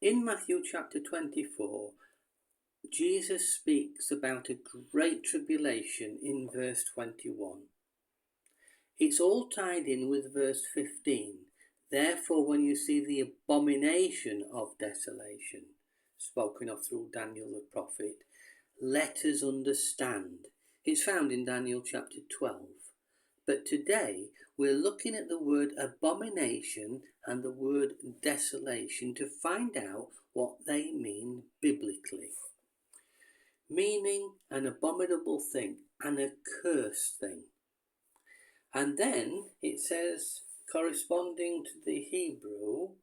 In Matthew chapter 24, Jesus speaks about a great tribulation in verse 21. It's all tied in with verse 15. Therefore, when you see the abomination of desolation, spoken of through Daniel the prophet, let us understand. It's found in Daniel chapter 12. But today we're looking at the word abomination and the word desolation to find out what they mean biblically. Meaning an abominable thing, an accursed thing. And then it says, corresponding to the Hebrew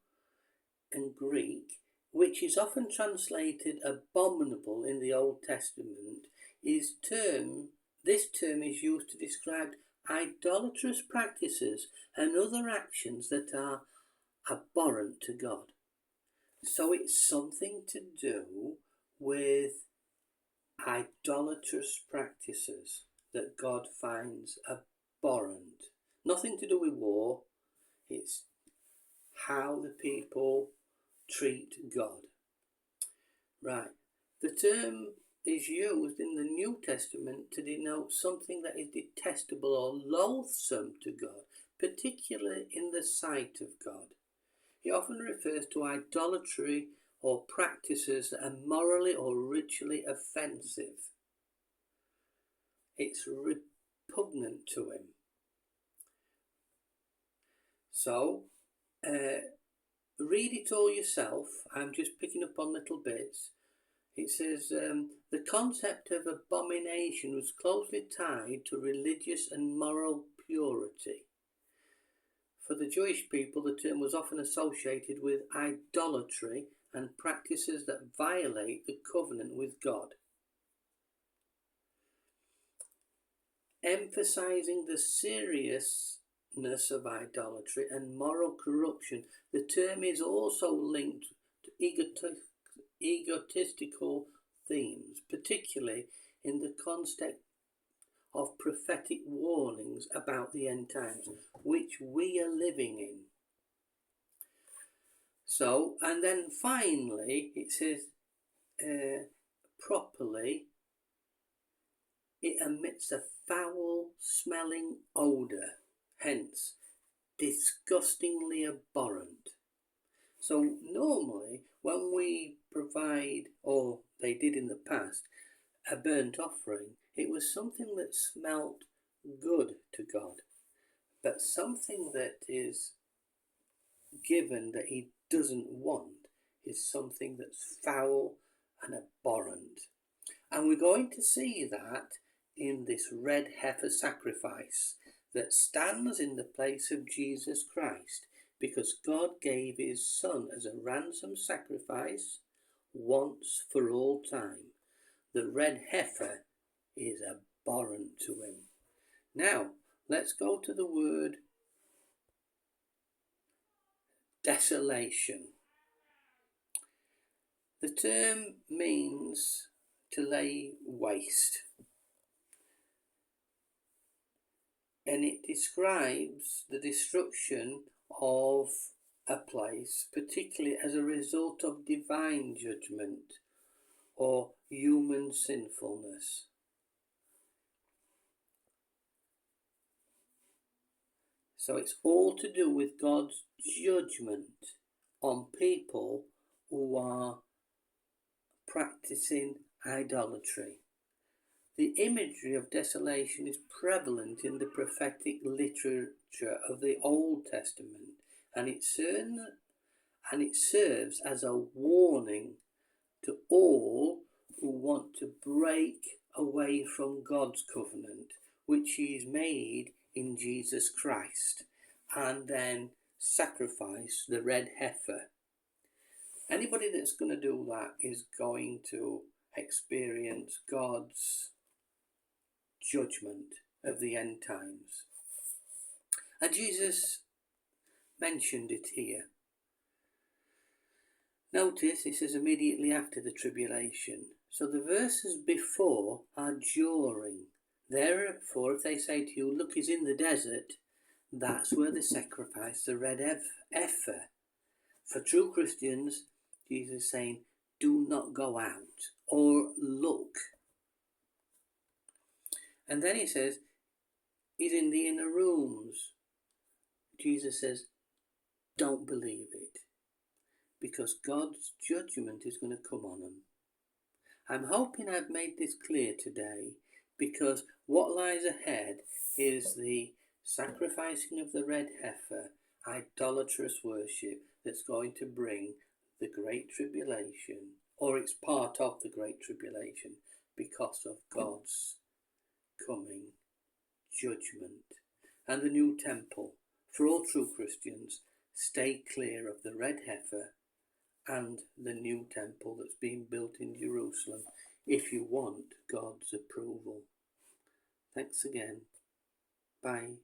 and Greek, which is often translated abominable in the Old Testament, this term is used to describe idolatrous practices and other actions that are abhorrent to God. So it's something to do with idolatrous practices that God finds abhorrent. Nothing to do with war. It's how the people treat God. Right. The term is used in the New Testament to denote something that is detestable or loathsome to God, particularly in the sight of God. It often refers to idolatry or practices that are morally or ritually offensive. It's repugnant to him. So, read it all yourself. I'm just picking up on little bits. It says, the concept of abomination was closely tied to religious and moral purity. For the Jewish people, the term was often associated with idolatry and practices that violate the covenant with God. Emphasizing the seriousness of idolatry and moral corruption, the term is also linked to egotistical themes, particularly in the context of prophetic warnings about the end times, which we are living in. So, and then finally, it says, properly, it emits a foul-smelling odour, hence, disgustingly abhorrent. So normally, when we provide, or they did in the past, a burnt offering, it was something that smelt good to God. But something that is given that he doesn't want is something that's foul and abhorrent. And we're going to see that in this red heifer sacrifice that stands in the place of Jesus Christ, because God gave his Son as a ransom sacrifice once for all time. The red heifer is abhorrent to him. Now, let's go to the word desolation. The term means to lay waste, and it describes the destruction of a place, particularly as a result of divine judgment or human sinfulness. So it's all to do with God's judgment on people who are practicing idolatry. The imagery of desolation is prevalent in the prophetic literature of the Old Testament, and it serves as a warning to all who want to break away from God's covenant, which he's made in Jesus Christ, and then sacrifice the red heifer. Anybody that's going to do that is going to experience God's judgment of the end times. And Jesus mentioned it here. Notice it says immediately after the tribulation. So the verses before are during. Therefore, if they say to you, look, he's in the desert, that's where they sacrifice the red heifer. For true Christians, Jesus is saying, do not go out or look. And then he says, he's in the inner rooms. Jesus says, don't believe it, because God's judgment is going to come on them. I'm hoping I've made this clear today, because what lies ahead is the sacrificing of the red heifer, idolatrous worship that's going to bring the Great Tribulation, or it's part of the Great Tribulation, because of God's coming judgment. And the new temple. For all true Christians, stay clear of the red heifer and the new temple that's being built in Jerusalem if you want God's approval. Thanks again. Bye.